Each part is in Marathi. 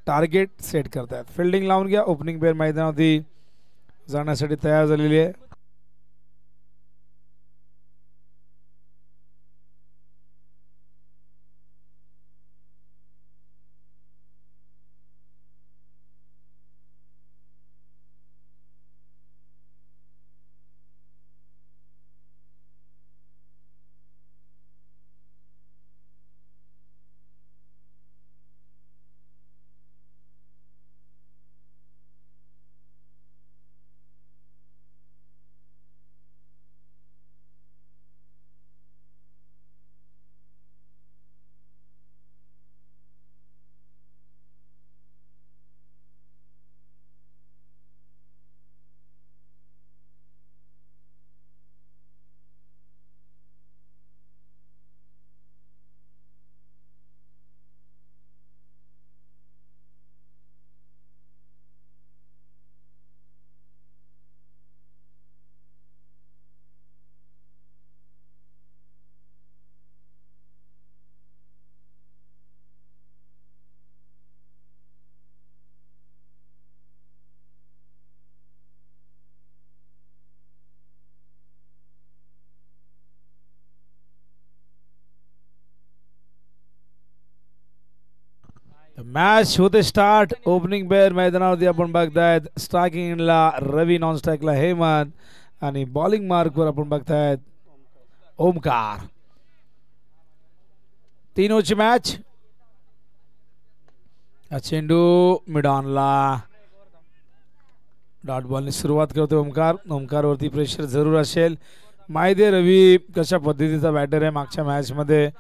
टार्गेट सेट करतायत. फिल्डिंग लावून घ्या. ओपनिंग पेअर मैदानावरती जाण्यासाठी तयार झालेली आहे. मॅच होते स्टार्ट. ओपनिंग पेअर मैदानावरती आपण बघतायत. स्ट्रायकिंगला रवी, नॉन स्ट्राईकला हेमंत आणि बॉलिंग मार्कवर आपण बघतायत ओमकार. 3 ओव्हरची मॅच. चेंडू मिडॉनला डॉट बॉलने सुरुवात करतो ओमकार. ओमकारवरती प्रेशर जरूर असेल. माहिती आहे रवी कशा पद्धतीचा बॅटर आहे. मागच्या मॅचमध्ये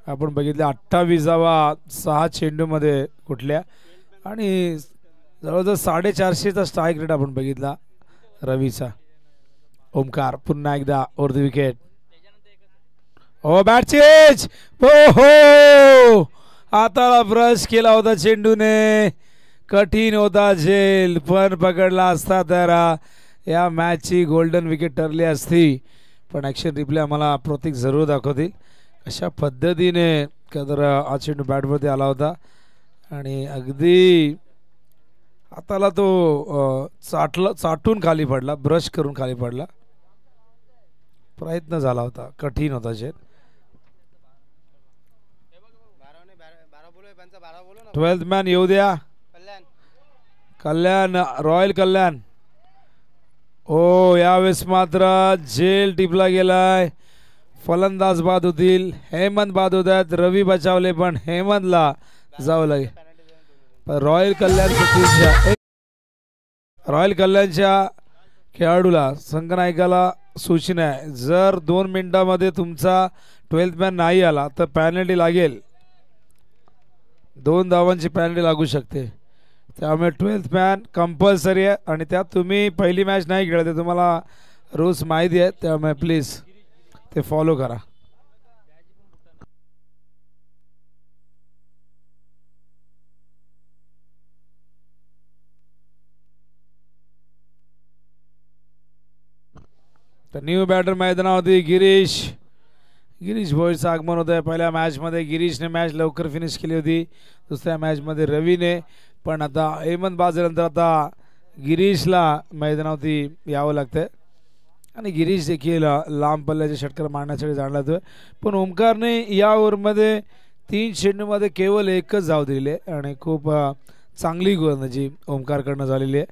आपण बघितलं 28वा 6 चेंडूमध्ये कुठल्या आणि जवळजवळ 450चा स्ट्राईक रेट आपण बघितला रवीचा. ओमकार पुन्हा एकदा ओव्हर द विकेट. हो बॅट चेंज. हो हाताला ब्रश केला होता चेंडूने. कठीण होता झेल, पण पकडला असता तर या मॅचची गोल्डन विकेट ठरली असती. पण ॲक्शन रिप्ले आम्हाला प्रतीक जरूर दाखवतील अशा पद्धतीने तर हा चेंडू बॅटवरती आला होता आणि अगदी हाताला तो चाटून खाली पडला, ब्रश करून खाली पडला. प्रयत्न झाला होता, कठीण होता झेल. 12th मॅन येऊ द्या. कल्याण, रॉयल कल्याण. ओ यावेळेस मात्र झेल टिपला गेलाय. फलंदाज बाद होतील. हेमंत बाद होत आहेत. रवी बचावले पण हेमंतला जावं लागेल. रॉयल कल्याणच्या खेळाडूला, संघनायकाला सूचना आहे, जर 2 मिनिटांमध्ये तुमचा 12th मॅन नाही आला तर पॅनल्टी लागेल. 2 धावांची पॅनल्टी लागू शकते. त्यामुळे 12th मॅन कंपल्सरी आहे आणि त्यात तुम्ही पहिली मॅच नाही खेळत, तुम्हाला रूल्स माहिती आहे. त्यामुळे प्लीज ते फॉलो करा. तर न्यू बॅटर मैदानावरती गिरीश भोईरचं आगमन होत आहे. पहिल्या मॅचमध्ये गिरीशने मॅच लवकर फिनिश केली होती. दुसऱ्या मॅचमध्ये रवीने. पण आता हेमंत बाजल्यानंतर आता गिरीशला मैदानावरती यावं लागतंय आणि गिरीश देखील लांब पल्ल्याचे षटकार मारण्यासाठी जाणला जातोय. पण ओमकारने या ओव्हरमध्ये 3 चेंडूमध्ये केवळ 1च धाव दिली आहे आणि खूप चांगली गोलंदाजी ओमकारकडनं झालेली आहे.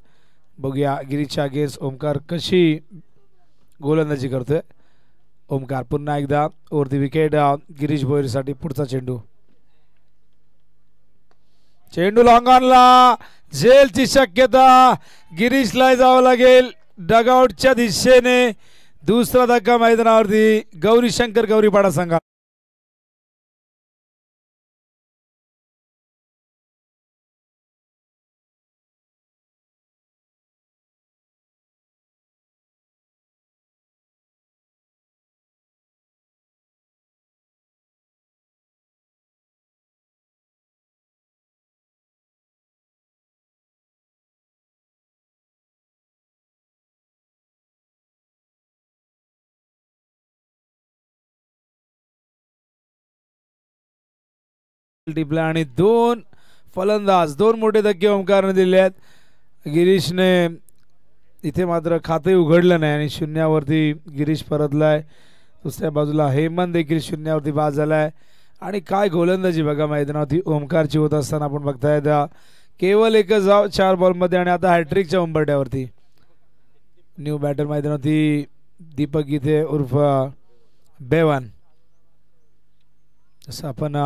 बघूया गिरीशच्या अगेन्स्ट ओमकार कशी गोलंदाजी करतोय. ओमकार पुन्हा एकदा ओव्हर द विकेट. गिरीश भोईरसाठी पुढचा चेंडू. चेंडू लॉंग ऑनला. झेलची शक्यता. गिरीशला जावं लागेल डगआउटच्या दिशेने. दुसरा धक्का मैदानावरती. गौरीशंकर गौरीपाडा संघा. टिपला आणि 2 फलंदाज 2 मोठे धक्के ओमकारने दिले आहेत. गिरीशने इथे मात्र खाते उघडलं नाही आणि शून्यावरती गिरीश परतलाय. दुसऱ्या बाजूला हेमंत देखील शून्यावरती बाद झालाय. आणि काय गोलंदाजी बघा मैदानावरती ओमकारची होत असताना आपण बघताय केवळ एकच धाव 4 बॉलमध्ये आणि आता हॅट्रिकच्या उंबरठ्यावरती. न्यू बॅटर मैदानावरती दीपक गीते उर्फ बेवन. जसं आपण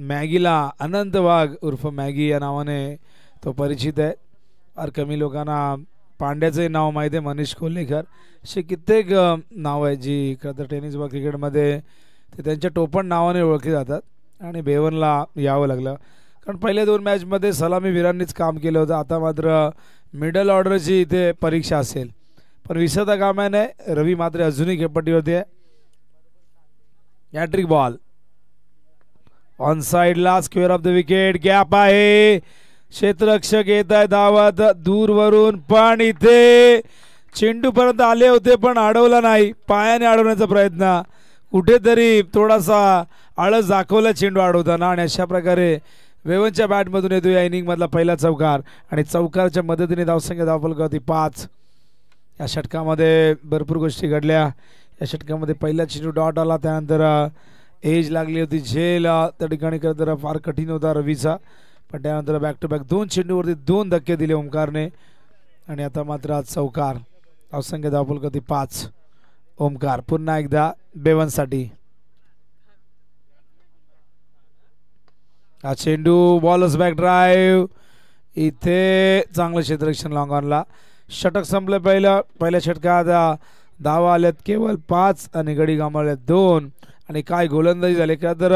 मॅगीला अनंत वाघ उर्फ मॅगी या नावाने तो परिचित आहे. फार कमी लोकांना पांड्याचे नाव माहिती आहे. मनीष कोल्हेकर असे कित्येक नाव आहे जी खरं तर टेनिस व क्रिकेटमध्ये ते त्यांच्या टोपण नावाने ओळखले जातात. आणि बेवनला यावं लागलं कारण पहिल्या 2 मॅचमध्ये सलामीवीरांनीच काम केलं होतं. आता मात्र मिडल ऑर्डरची इथे परीक्षा असेल पण विसरता कामा नये. रवी मात्र अजूनही खेळपट्टीवरती आहे. हॅट्रिक बॉल ऑन साइडला square of the wicket. Gap आहे. क्षेत्ररक्षक येत आहे धावत दूरवरून पण इथे चेंडूपर्यंत आले होते पण अडवला नाही. पायाने अडवण्याचा प्रयत्न कुठेतरी थोडासा आळस दाखवला चेंडू अडवताना आणि अशा प्रकारे वेवनच्या बॅटमधून येतो या इनिंगमधला पहिला चौकार. आणि चौकारच्या मदतीने धावसंख्या धावफलकावरती 5. या षटकामध्ये भरपूर गोष्टी घडल्या. या षटकामध्ये पहिला चेंडू डॉट आला त्यानंतर एज लागली होती झेल त्या ठिकाणी खरं फार कठीण होता रवीचा पण त्यानंतर बॅक टू बॅक 2 चेंडूवरती 2 धक्के दिले ओमकारने. आणि आता मात्र आज चौकार. धावसंख्या धावफलकावरती 5. ओमकार पुन्हा एकदा बेवनसाठी. हा चेंडू बॉलर्स बॅक ड्राईव्ह इथे चांगलं क्षेत्ररक्षण लॉंग ऑनला. षटक संपलं. पहिल्या षटकात धावा आल्यात केवळ 5 आणि गडी गमावल्यात 2. आणि काय गोलंदाजी झाली का तर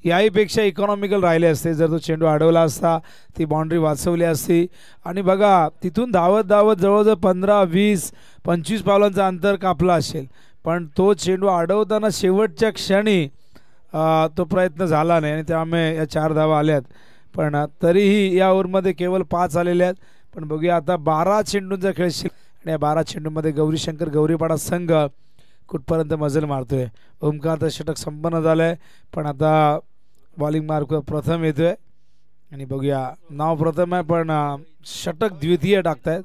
याहीपेक्षा इकॉनॉमिकल राहिले असते जर तो चेंडू अडवला असता ती बाउंड्री वाचवली असती. आणि बघा तिथून धावत धावत जवळजवळ 15, 20, 25 पावलांचं अंतर कापला असेल पण तो चेंडू अडवताना शेवटच्या क्षणी तो प्रयत्न झाला नाही आणि त्यामुळे या 4 धावा आल्यात. पण तरीही या ओव्हरमध्ये केवळ 5 आलेले आहेत. पण बघूया आता 12 चेंडूंचा खेळ आणि या 12 चेंडूंमध्ये गौरीशंकर गौरीपाडा संघ कुठपर्यंत मजल मारतोय. ओमकारचं षटक संपन्न झालंय पण आता बॉलिंग मार्क प्रथम येतोय आणि बघूया नाव प्रथम आहे पण षटक द्वितीय टाकतायत.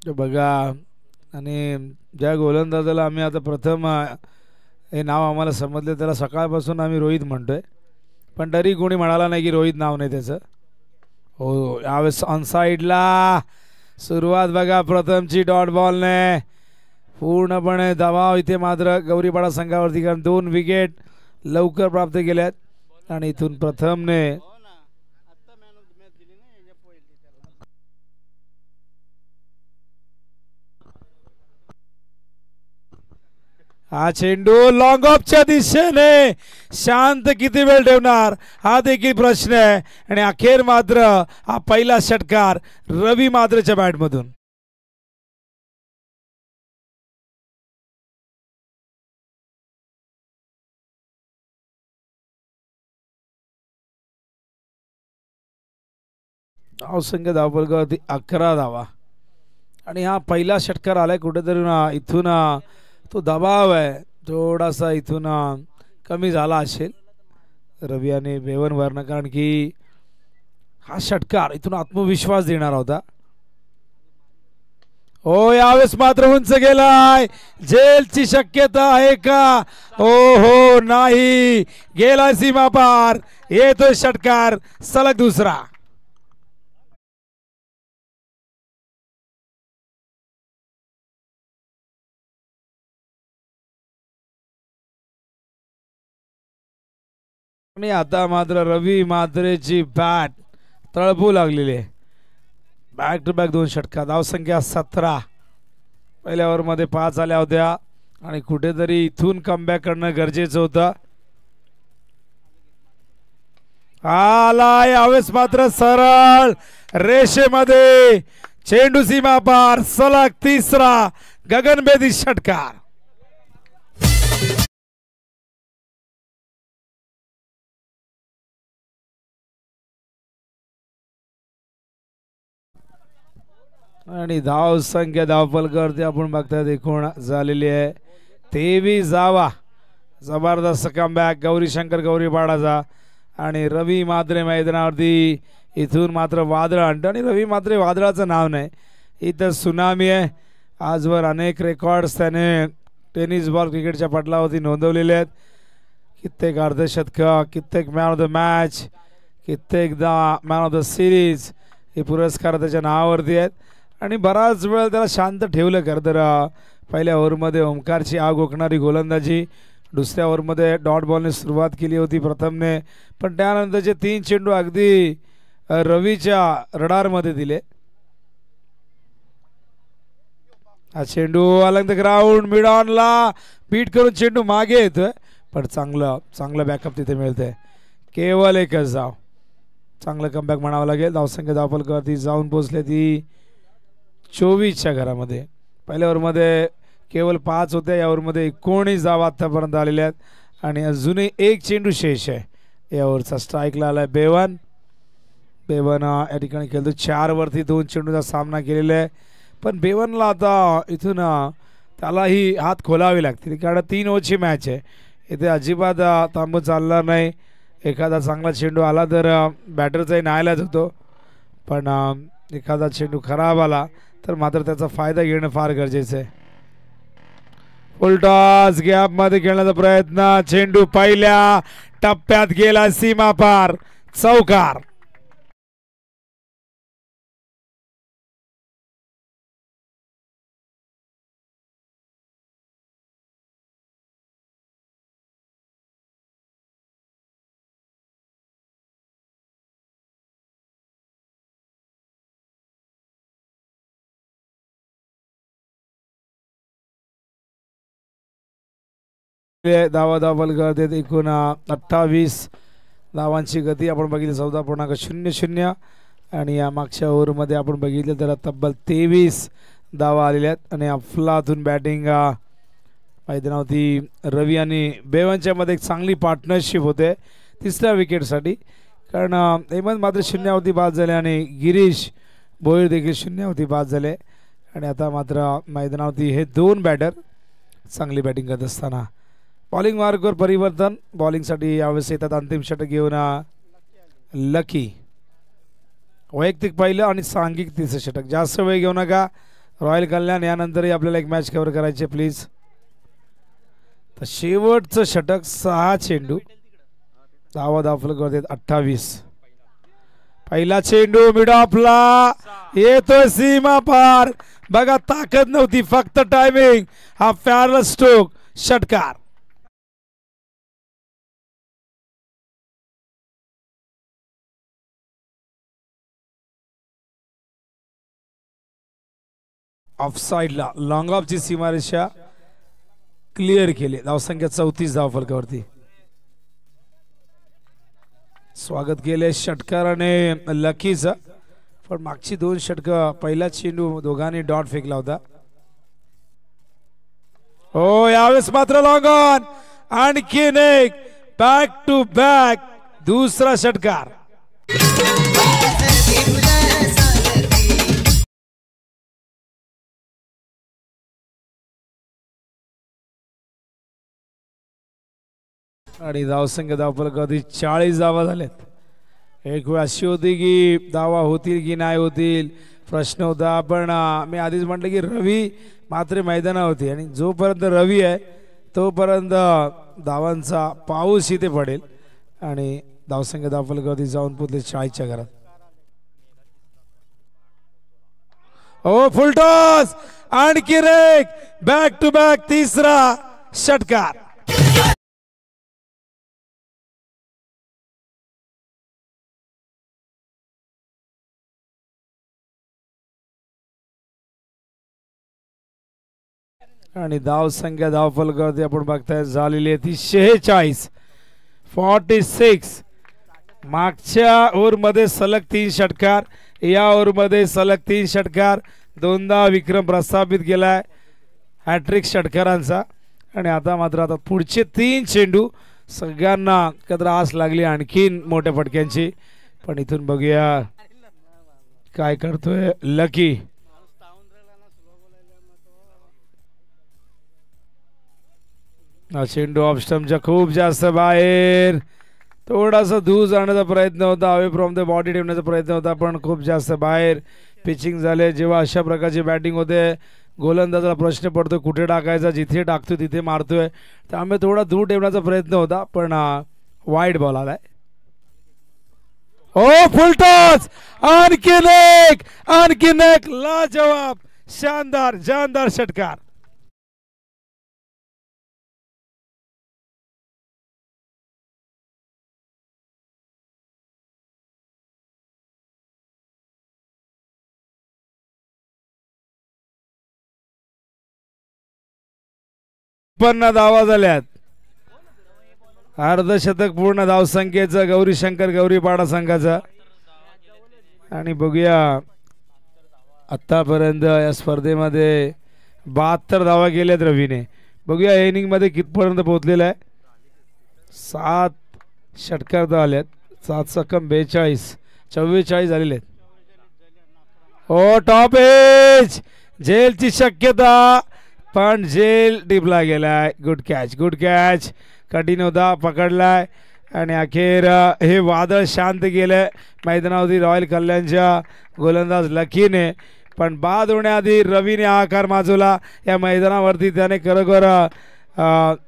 बघा आणि ज्या गोलंदाजाला आम्ही आता प्रथम हे नाव आम्हाला समजले त्याला सकाळपासून आम्ही रोहित म्हणतोय पण तरी कोणी म्हणाला नाही की रोहित नाव नाही त्याचं. हो यावेळेस ऑन साइडला सुरुवात बघा प्रथमची डॉट बॉलने पूर्णपणे दबाव इथे मात्र गौरीपाडा संघावरती कारण 2 विकेट लवकर प्राप्त केल्यात आणि इथून प्रथमने हा चेंडू लॉंग ऑफच्या दिशेने शांत किती वेळ ठेवणार हा देखील प्रश्न आहे. आणि अखेर मात्र हा पहिला षटकार रवी मात्रच्या बॅटमधून. धावसंख्या धावफलकावरती 11 धावा आणि हा पहिला षटकार आलाय कुठेतरी इथून तो दबाव आहे थोडासा इथून कमी झाला असेल रवी आणि बेवनवरनं कारण की हा षटकार इथून आत्मविश्वास देणारा होता. हो यावेळेस मात्र उंच गेलाय. जेलची शक्यता आहे का? हो नाही गेला सीमा पार. येतोय षटकार सलग दुसरा. आणि आता मात्र रवी मात्रेची बॅट तळपू लागलेली आहे. बॅक टू बॅक 2 षटका. धावसंख्या 17. पहिल्या ओव्हरमध्ये 5 आल्या होत्या आणि कुठेतरी इथून कमबॅक करणं गरजेचं होतं. आला यावेळेस मात्र सरळ रेषेमध्ये चेंडू सीमा पार. सलग तिसरा गगनभेदी षटकार. आणि धाव संख्या धावफलकावरती आपण बघताय एकूण झालेली आहे 23 धावा. जबरदस्त कमबॅक गौरीशंकर गौरीपाडाचा. आणि रवी मात्रे मैदानावरती इथून मात्र वादळ आणतं आणि रवी मात्रे वादळाचं नाव नाही, इथं सुनामी आहे. आजवर अनेक रेकॉर्ड्स त्याने टेनिस बॉल क्रिकेटच्या पटलावरती नोंदवलेले आहेत. कित्येक अर्धशतक, कित्येक मॅन ऑफ द मॅच, कित्येकदा मॅन ऑफ द सिरीज हे पुरस्कार त्याच्या नावावरती आहेत. आणि बराच वेळ त्याला शांत ठेवलं खरं तर. पहिल्या ओव्हरमध्ये ओमकारची आग ओकणारी गोलंदाजी, दुसऱ्या ओव्हरमध्ये डॉट बॉलने सुरुवात केली होती प्रथमने, पण त्यानंतरचे 3 चेंडू अगदी रवीच्या रडारमध्ये दिले. हा चेंडू अलंग द ग्राउंड मिड ऑनला बीट करून चेंडू मागे येतोय, पण चांगलं बॅकअप तिथे मिळतंय. केवळ एकच धाव. चांगलं कमबॅक म्हणावं लागेल. धावसंख्या धावफलकावरती जाऊन पोहोचले ती 24च्या घरामध्ये. पहिल्या ओव्हरमध्ये केवळ 5 होत्या, या ओव्हरमध्ये 19 धावा आतापर्यंत आलेल्या आहेत आणि अजूनही एक चेंडू शेष आहे. या ओव्हरचा स्ट्राईकला आलाय बेवन. या ठिकाणी खेळतो 4 वरती 2 चेंडूचा सामना केलेला आहे, पण बेवनला आता इथून त्यालाही हात खोलावे लागतील कारण 3 ओव्हरची मॅच आहे. इथे अजिबात थांबून चालणार नाही. एखादा चांगला चेंडू आला तर बॅटरचाही नाईलाज होतो, पण एखादा चेंडू खराब आला तर मात्र त्याचा फायदा घेणं फार गरजेचं आहे. फुल टॉस गॅप मध्ये खेळण्याचा प्रयत्न, चेंडू पहिल्या टप्प्यात गेला सीमा पार, चौकार. धावा फलकावरती एकूण 28 धावांची गती आपण बघितली 14.00 आणि या मागच्या ओव्हरमध्ये आपण बघितलं तर तब्बल 23 धावा आलेल्या आहेत. आणि अफलातून बॅटिंग मैदानावरती रवी आणि बेवनच्या मध्ये एक चांगली पार्टनरशिप होते 3ऱ्या विकेटसाठी, कारण हेमंत मात्र 0वरती बाद झाले आणि गिरीश भोईर देखील 0वरती बाद झाले. आणि आता मात्र मैदानावरती हे 2 बॅटर चांगली बॅटिंग करत असताना बॉलिंग मार्कवर परिवर्तन. बॉलिंगसाठी यावेळेस येतात अंतिम षटक घेऊन लकी. वैयक्तिक पहिलं आणि सांघिक 3रं षटक. जास्त वेळ घेऊ नका. रॉयल कल्याण यानंतरही आपल्याला एक मॅच कव्हर करायचे प्लीज. तर शेवटचं षटक 6 चेंडू. धावा फलकावरती 28. पहिला चेंडू मिड ऑफला येतोय सीमा पार. बघा ताकद नव्हती, फक्त टायमिंग. हा फेअरलेस स्ट्रोक, षटकार. ऑफ साइडला लॉंग ऑफची सीमारेषा क्लिअर केली. धावसंख्या 34 धाव फलकावरती. स्वागत केले षटकाराने लकीचं, पण मागची 2 षटकं पहिला चेंडू दोघांनी डॉट फेकला होता. हो यावेळेस मात्र लॉंग ऑन. आणखीन एक बॅक टू बॅक दुसरा षटकार. आणि धावसंख्या धावफलकावरती 40 धावा झाल्यात. एक वेळ अशी होती की धावा होतील की नाही होतील प्रश्न होता, पण मी आधीच म्हटलं की रवी मात्र मैदानावरती आणि जोपर्यंत रवी आहे तोपर्यंत धावांचा पाऊस इथे पडेल. आणि धावसंख्या धावफलकावरती जाऊन पोहोचले 40च्या घरात. हो फुल टॉस. आणखी एक बॅक टू बॅक 3रा षटकार. आणि धाव संख्या धावफलकावरती आपण बघताय झालेली आहे ती 46. मागच्या ओव्हरमध्ये सलग 3 षटकार, या ओव्हरमध्ये सलग 3 षटकार. 2दा विक्रम प्रस्थापित केलाय हॅट्रिक षटकारांचा. आणि आता मात्र पुढचे 3 चेंडू सगळ्यांना कदर आस लागली आणखीन मोठ्या फटक्यांची. पण इथून बघूया काय करतोय लकी. हा चेंडू ऑफ स्टंपच्या खूप जास्त बाहेर. थोडासा दूर जाण्याचा प्रयत्न होता, अवे फ्रॉम द बॉडी ठेवण्याचा प्रयत्न होता, पण खूप जास्त बाहेर पिचिंग झाले. जेव्हा अशा प्रकारची बॅटिंग होते गोलंदाजाला प्रश्न पडतो कुठे टाकायचा, जिथे टाकतोय तिथे मारतोय, त्यामुळे थोडा दूर ठेवण्याचा प्रयत्न होता, पण वाईड बॉल आलाय. हो फुल टॉस, आणखीन एक लाजवाब शानदार जानदार षटकार. पण धावा झाल्यात. अर्धशतक पूर्ण धावसंख्येचं गौरी शंकर गौरीपाडा संघाचा. आणि बघूया आतापर्यंत या स्पर्धेमध्ये 72 धावा केल्यात रवीने. बघूया इनिंग मध्ये कितपर्यंत पोहोचलेला आहे. 7 षटकार तर आल्यात. 7 सकम 42 44 झालेले आहेत. हो टॉप एज झेलची शक्यता, पण झेल टिपला गेलाय. गुड कॅच कठीण होता, पकडलाय आणि अखेर हे वादळ शांत केलंय मैदानावरती रॉयल कल्याणच्या गोलंदाज लकीने. पण बाद होण्याआधी रवीने आकार माजवला या मैदानावरती. त्याने खरोखर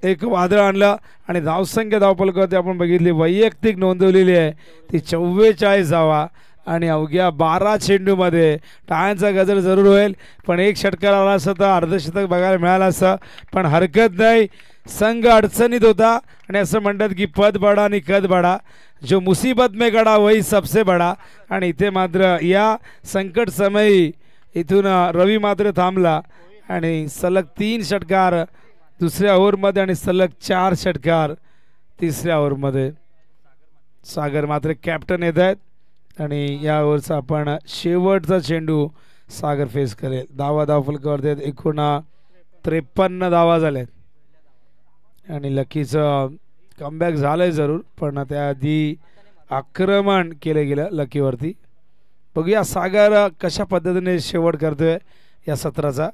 एक वादळ आणलं आणि धावसंख्या धावपलकावरती आपण बघितली वैयक्तिक नोंदवलेली आहे ती 44 धावा. आणि अवघ्या 12 चेंडूमध्ये टाळ्यांचा गजर जरूर होईल, पण एक षटकार आला असता तर अर्धशतक बघायला मिळालं असतं, पण हरकत नाही. संघ अडचणीत होता आणि असं म्हणतात की पद बडा आणि कद बडा, जो मुसीबत में गडा वही सबसे बडा. आणि इथे मात्र या संकट समयी इथून रवी मात्र थांबला आणि सलग 3 षटकार दुसऱ्या ओव्हरमध्ये आणि सलग 4 षटकार तिसऱ्या ओव्हरमध्ये. सागर मात्र कॅप्टन येत आहेत आणि या ओव्हरचा आपण शेवटचा चेंडू सागर फेस करेल. धावफलकावरती एकूण 53 धावा झाल्यात आणि लकीचं कमबॅक झालंय जरूर, पण त्याआधी आक्रमण केलं गेलं लकीवरती. बघूया सागर कशा पद्धतीने शेवट करतोय या सत्राचा.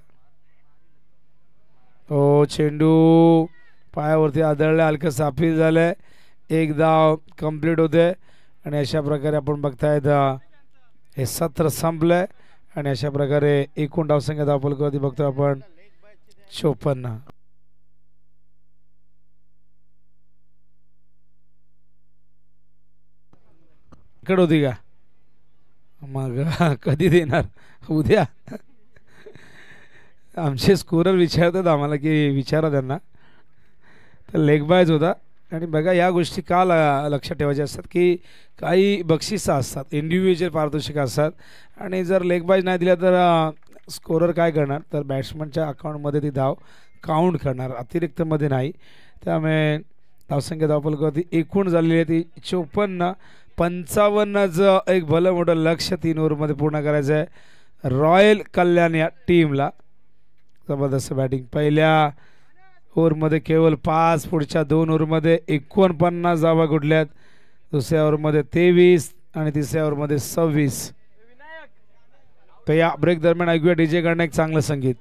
हो चेंडू पायावरती आदळला, हलकं साफी झालंय. एक धाव कंप्लीट होते आणि अशा प्रकारे आपण बघतायत हे सत्र संपलंय आणि अशा प्रकारे एकूण धावसंख्या धावफलकावरती बघतोय आपण 54. कड होती का मग कधी देणार उद्या. आमचे स्कोरर विचारतात आम्हाला की विचारा त्यांना. तर लेग बायज होता आणि बघा या गोष्टी का लक्षात ठेवायच्या असतात की काही बक्षिसं असतात, इंडिव्हिज्युअल पारितोषिकं असतात आणि जर लेग बायज नाही दिल्या तर स्कोरर काय करणार, तर बॅट्समनच्या अकाउंटमध्ये ती धाव काउंट करणार, अतिरिक्तमध्ये नाही. त्यामुळे धावसंख्या धावफलकावरती एकूण झालेली आहे ती 54. 55चं एक भलं मोठं लक्ष 3 ओव्हरमध्ये पूर्ण करायचं आहे रॉयल कल्याण या टीमला. जबरदस्त बॅटिंग. पहिल्या ओव्हरमध्ये केवळ 5, पुढच्या 2 ओव्हरमध्ये 49 धावा कुठल्यात, दुसऱ्या ओव्हरमध्ये 23 आणि तिसऱ्या ओव्हरमध्ये 26. तर या ब्रेक दरम्यान ऐकूया डीजे कडनं एक चांगलं संगीत.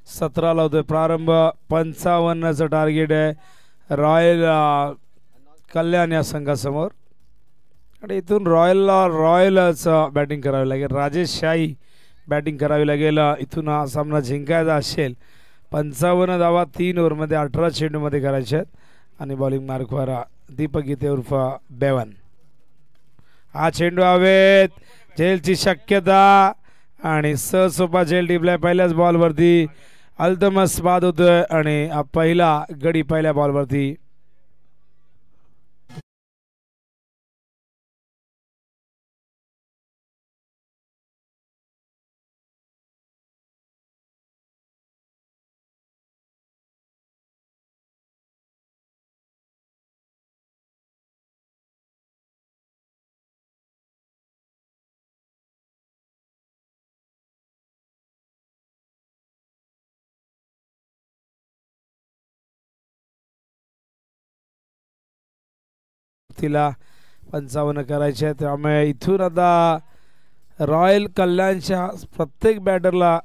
17 होतोय प्रारंभ. 55चं टार्गेट आहे रॉयल कल्याण या संघासमोर. आणि इथून रॉयलच बॅटिंग करावी लागेल. राजेश शाही बॅटिंग करावी लागेल इथून हा सामना जिंकायचा असेल. 55 धावा 3 ओव्हरमध्ये 18 चेंडूमध्ये करायचे आहेत. आणि बॉलिंग मार्कवर दीपक गीते उर्फ बेवन. हा चेंडू हवेत, झेलची शक्यता आणि सहसोपा झेल टिपलाय पहिल्याच बॉलवरती. अल्तमस बाद होतोय आणि पहिला गडी पहिल्या बॉलवरती. तिला 55 करायचे आहे. त्यामुळे इथून आता रॉयल कल्याणच्या प्रत्येक बॅटरला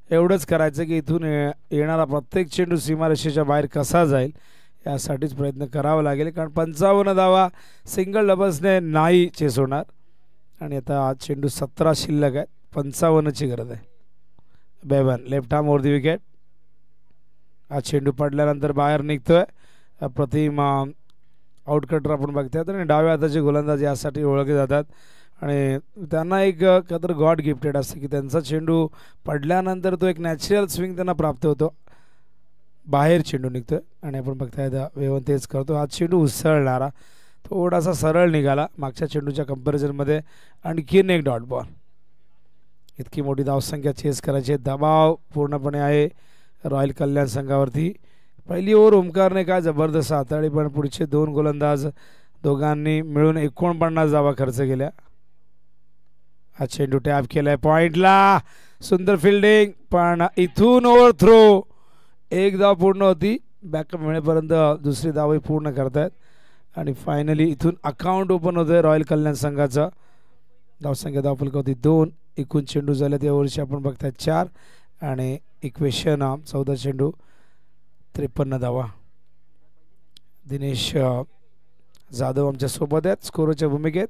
एवढंच करायचं की इथून येणारा प्रत्येक चेंडू सीमारेषेच्या बाहेर कसा जाईल यासाठीच प्रयत्न करावा लागेल. कारण 55 धावा सिंगल डबल्सने नाही चेस होणार. आणि आता चेंडू 17 शिल्लक आहेत. 55ची गरज आहे. बेवन लेफ्ट आर्म ओव्हर दी विकेट. हा चेंडू पडल्यानंतर बाहेर निघतोय. प्रतिम आउटकटर आपण बघतात आणि डाव्या हाताचे गोलंदाज यासाठी ओळखले जातात. आणि त्यांना एक काहीतरी गॉड गिफ्टेड असते की त्यांचा चेंडू पडल्यानंतर तो एक नॅचरल स्विंग त्यांना प्राप्त होतो. बाहेर चेंडू निघतोय आणि आपण बघताय वेवन तेच करतो. हा चेंडू उसळणारा थोडासा सरळ निघाला मागच्या चेंडूच्या कंपॅरिझनमध्ये. आणखीन एक डॉट बॉल. इतकी मोठी धावसंख्या चेस करायची. दबाव पूर्णपणे आहे रॉयल कल्याण संघावरती. पहिली ओव्हर ओमकारने काय जबरदस्त हाताळली पण पुढचे 2 गोलंदाज दोघांनी मिळून 49 धावा खर्च केल्या. हा चेंडू टॅप केलाय पॉइंटला. सुंदर फिल्डिंग पण इथून ओव्हर थ्रो. एक धाव पूर्ण होती. बॅकअप मिळेपर्यंत दुसरी धावही पूर्ण करतायत. आणि फायनली इथून अकाउंट ओपन होतंय रॉयल कल्याण संघाचं. धावसंख्या धावफलक होती 2. एकूण चेंडू झाले त्या ओव्हरची आपण बघताय 4. आणि इक्वेशन 14 चेंडू 53 धावा. दिनेश जाधव आमच्या सोबत आहेत स्कोरच्या भूमिकेत.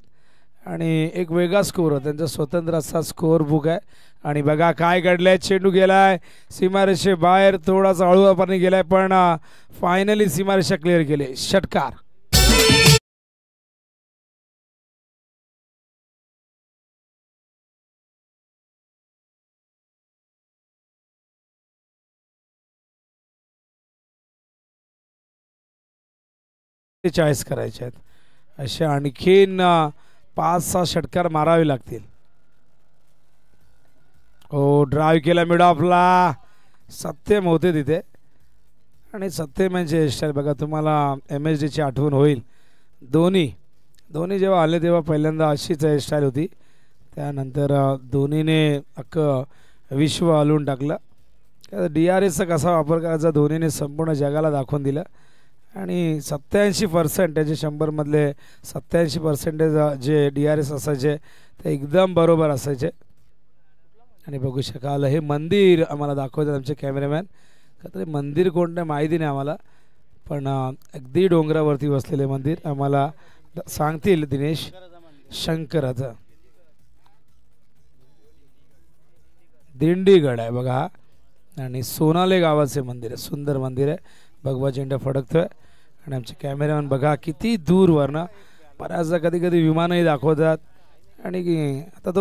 आणि एक वेगळा स्कोर त्यांचा स्वतंत्र असा स्कोअर बुक आहे. आणि बघा काय घडलंय. चेंडू गेलाय सीमारेषे बाहेर. थोडासा हळूवारपणे गेलाय पण फायनली सीमारेषा क्लिअर केले. षटकार. चॉईस करायचे आहेत. असे आणखीन 5-6 षटकार मारावे लागतील. ओ ड्राईव्ह केला मिड ऑफला. सत्यम होते तिथे. आणि सत्यम यांचे हेअरस्टाईल बघा तुम्हाला MSDची आठवण होईल. धोनी जेव्हा आले तेव्हा पहिल्यांदा अशीच हेअरस्टाईल होती. त्यानंतर धोनीने अख्खं विश्व हलवून टाकलं. DRSचा कसा वापर करायचा धोनीने संपूर्ण जगाला दाखवून दिलं. आणि 87% त्याचे 100मधले 87% जे DRS असायचे ते एकदम बरोबर असायचे. आणि बघू शकाल हे मंदिर आम्हाला दाखवतात आमचे कॅमेरामॅन. का तरी मंदिर कोणतं माहिती नाही आम्हाला पण अगदी डोंगरावरती बसलेले मंदिर आम्हाला सांगतील दिनेश. शंकराचं दिंडीगड आहे बघा. आणि सोनाले गावाचे मंदिर आहे. सुंदर मंदिर आहे. भगवा झेंडा फडकतोय. आणि आमचे कॅमेरामॅन बघा किती दूरवरनं बऱ्याचदा कधी कधी विमानही दाखवतात. आणि आता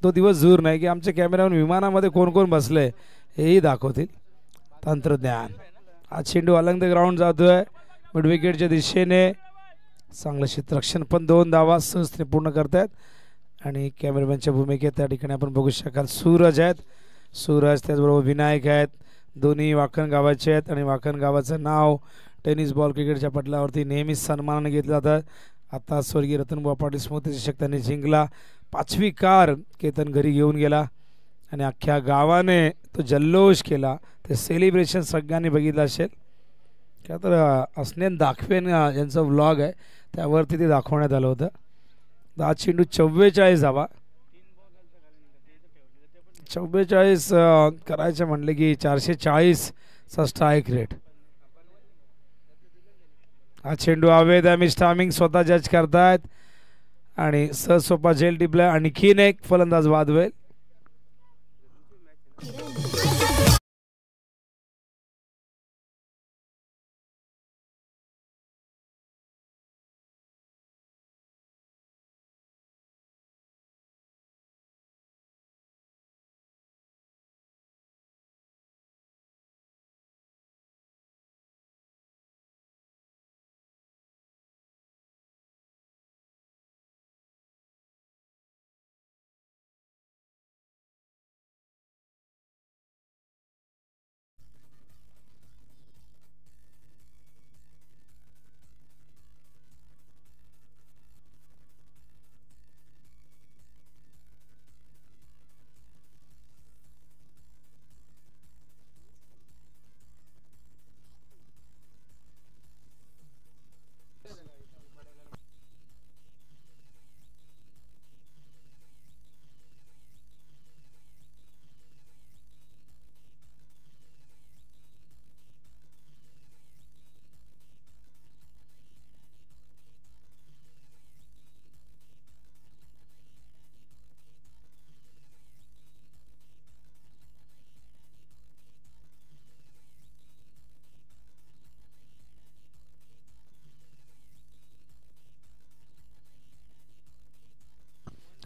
तो दिवस दूर नाही की आमचे कॅमेरामॅन विमानामध्ये कोण कोण बसले हेही दाखवतील. तंत्रज्ञान. हा चेंडू अलंग द ग्राउंड जातोय मिड विकेटच्या दिशेने. चांगलं क्षेत्ररक्षण पण 2 धावा सहजने पूर्ण करतायत. आणि कॅमेरामॅनच्या भूमिकेत त्या ठिकाणी आपण बघू शकाल सूरज आहेत. सूरज त्याचबरोबर विनायक आहेत. दोन्ही वाकण गावाचे आहेत. आणि वाकण गावाचं नाव टेनिस बॉल क्रिकेटच्या पटलावरती नेहमीच सन्मानाने घेतलं जातं. आता स्वर्गीय रतनबुवा पाटील स्मृती चषक त्यांनी जिंकला. 5वी कार केतन घरी घेऊन गेला. आणि अख्ख्या गावाने तो जल्लोष केला. ते सेलिब्रेशन सगळ्यांनी बघितलं असेल. का तर असनेन दाखवेन यांचा व्लॉग आहे त्यावरती ते दाखवण्यात आलं होतं. 10 चेंडू 44 धावा. 44 करायचे म्हणले की 440 चा स्ट्राईक रेट. हा चेंडू हवेत आहे. मिस्टर टायमिंग स्वतः जज करतायत आणि सहसोपा झेल टिपला. आणखीन एक फलंदाज बाद होईल.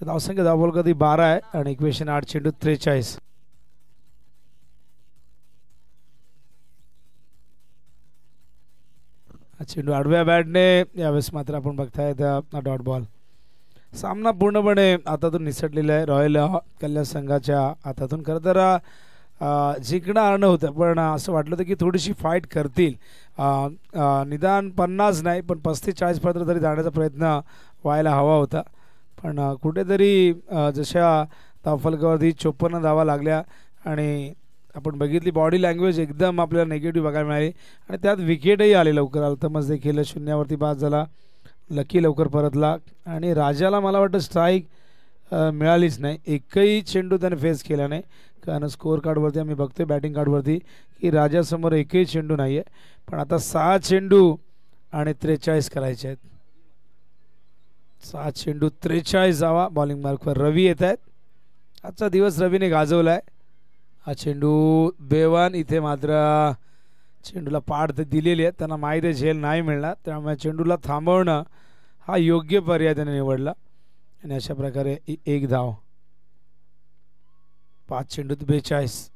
धावसंख्या धावबॉल कधी 12 आहे आणि इक्वेशन 8 चेंडू 43. चेंडू आडव्या बॅटने यावेळेस मात्र आपण बघताय डॉट बॉल. सामना पूर्णपणे हातातून निसटलेला आहे रॉयल कल्याण संघाच्या हातातून. खरं तर जिंकणार नव्हतं पण असं वाटलं होतं की थोडीशी फाईट करतील. निदान 50 नाही पण 35-40 पर्यंत तरी जाण्याचा प्रयत्न व्हायला हवा होता. पण कुठेतरी जशा धावफलकावरती 54 धावा लागल्या आणि आपण बघितली बॉडी लँग्वेज एकदम आपल्याला नेगेटिव्ह बघायला मिळाली आणि त्यात विकेटही आले लवकर. अल्तमस देखील 0वरती बाद झाला. लकी लवकर परतला आणि राजाला मला वाटतं स्ट्राईक मिळालीच नाही. एकही चेंडू त्याने फेस केला नाही कारण स्कोअर कार्डवरती आम्ही बघतोय बॅटिंग कार्डवरती की राजासमोर एकही चेंडू नाही आहे. पण आता 6 चेंडू आणि 43 करायचे आहेत. 6 चेंडू 43 धावा. बॉलिंग मार्कवर रवी येत आहेत. आजचा दिवस रवीने गाजवला आहे. हा चेंडू बेवान. इथे मात्र चेंडूला पाड तर दिलेली आहे. त्यांना माहीत आहे झेल नाही मिळणार त्यामुळे चेंडूला थांबवणं हा योग्य पर्याय त्याने निवडला आणि अशा प्रकारे एक धाव. 5 चेंडू 42.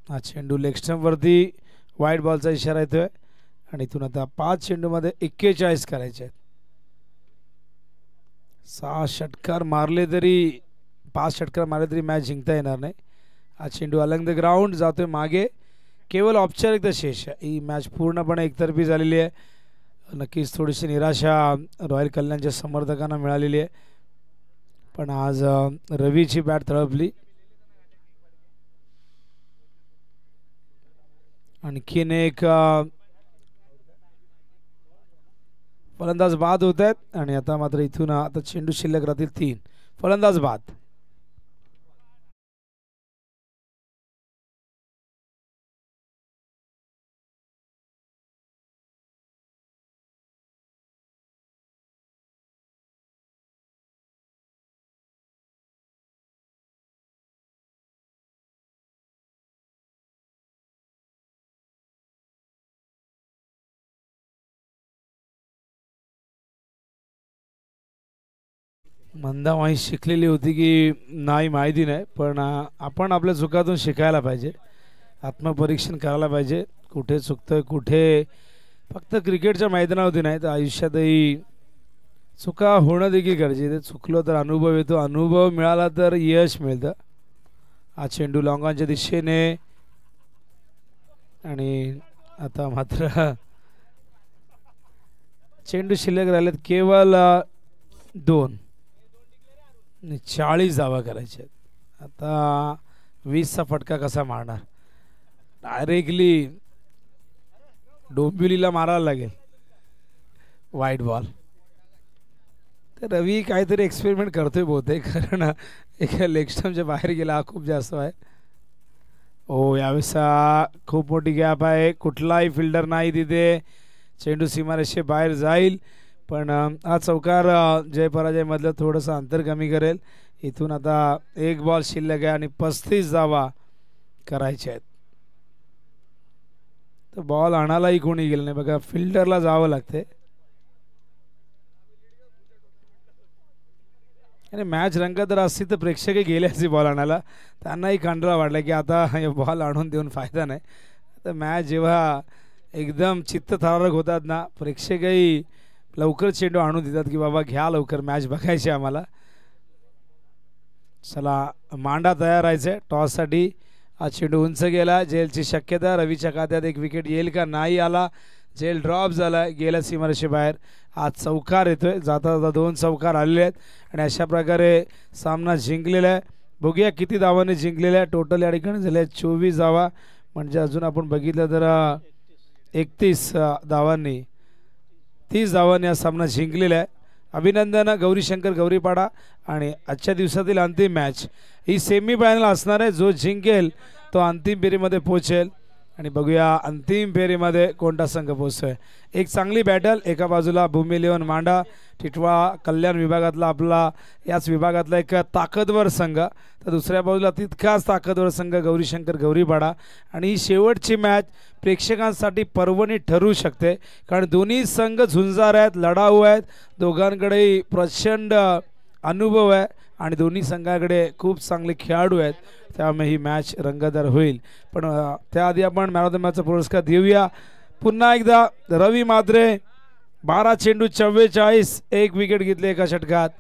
हा चेंडू लेग स्टंपवरती वाईट बॉलचा इशारा येतोय आणि इथून आता 5 चेंडूमध्ये 41 करायचे आहेत. 6 षटकार मारले तरी 5 षटकार मारले तरी मॅच जिंकता येणार नाही. हा चेंडू अलंग द ग्राउंड जातोय मागे. केवळ औपचारिकता शेष आहे. ही मॅच पूर्णपणे एकतर्फी झालेली आहे. नक्कीच थोडीशी निराशा रॉयल कल्याणच्या समर्थकांना मिळालेली आहे पण आज रवीची बॅट तळपली. आणखीन एक फलंदाज बाद होत आहेत आणि आता मात्र इथून आता चेंडू शिल्लक राहतील 3. फलंदाज बाद. मंदामाई शिकलेली होती की नाही माहिती नाही पण आपण आपल्या चुकातून शिकायला पाहिजे. आत्मपरीक्षण करायला पाहिजे. कुठे चुकतंय कुठे फक्त क्रिकेटच्या मैदानावरती नाही तर आयुष्यातही चुका होणं देखील गरजेचं. चुकलो तर अनुभव येतो. अनुभव मिळाला तर यश मिळतं. हा चेंडू लॉंगांच्या दिशेने आणि आता मात्र चेंडू शिल्लक राहिलेत केवळ 2. 40 धावा करायच्या आहेत. आता 20चा फटका कसा मारणार. डायरेक्टली डोंबिवलीला मारायला लागेल वाईट बॉल. तर रवी काहीतरी एक्सपेरिमेंट करतोय बहुतेक कारण एका लेग स्टंपच्या बाहेर गेला हा खूप जास्त आहे. ओ यावेळेस खूप मोठी गॅप आहे, कुठलाही फिल्डर नाही तिथे. चेंडू सीमारेषे बाहेर जाईल, पण हा चौकार जय पराजय मधलं थोडंसं अंतर कमी करेल. इथून आता एक बॉल शिल्लक आहे आणि 35 धावा करायच्या आहेत. तर बॉल आणायलाही कोणी गेलं नाही बघा, फिल्डरला जावं लागते. आणि मॅच रंगत असती तर प्रेक्षकही गेले असते बॉल आणायला. त्यांनाही कंटाळा वाटला की आता हे बॉल आणून देऊन फायदा नाही. तर मॅच जेव्हा एकदम चित्त थरारक होतात ना, प्रेक्षकही लवकर चेंडू आणून देतात की बाबा घ्या लवकर, मॅच बघायची आम्हाला. चला मांडा तयार राहायचं टॉससाठी. हा चेंडू उंच गेला, जेलची शक्यता. रवीच्या खात्यात एक विकेट येईल का, नाही आला. जेल ड्रॉप झाला, गेल्या सीमारेषे बाहेर. आज चौकार येतोय, जाता जाता 2 चौकार आलेले आहेत आणि अशा प्रकारे सामना जिंकलेला आहे. बघूया किती धावांनी जिंकलेला आहे. टोटल या ठिकाणी झाले 24 धावा, म्हणजे अजून आपण बघितलं तर 31 धावांनी 30 धावांनी हा सामना जिंकलेला आहे. अभिनंदन गौरीशंकर गौरीपाडा. आणि आजच्या दिवसातील अंतिम मॅच ही सेमीफायनल असणार आहे. जो जिंकेल तो अंतिम फेरीमध्ये पोहोचेल. आणि बघूया अंतिम फेरीमध्ये कोणता संघ पोहोचतोय. एक चांगली बॅटल, एका बाजूला भूमी इलेव्हन मांडा टिटवा कल्याण विभागातला आपला याच विभागातला एक ताकदवर संघ, तर दुसऱ्या बाजूला तितकाच ताकदवर संघ गौरीशंकर गौरीपाडा. आणि ही शेवटची मॅच प्रेक्षकांसाठी पर्वणी ठरू शकते, कारण दोन्ही संघ झुंजार आहेत, लढाऊ आहेत, दोघांकडेही प्रचंड अनुभव आहे आणि दोन्ही संघाकडे खूप चांगले खेळाडू आहेत. त्यामुळे ही मॅच रंगतदार होईल. पण त्याआधी आपण मॅन ऑफ द मॅचचा पुरस्कार देऊया. पुन्हा एकदा रवी मात्रे 12 चेंडू 44, 1 विकेट घेतले एका षटकात.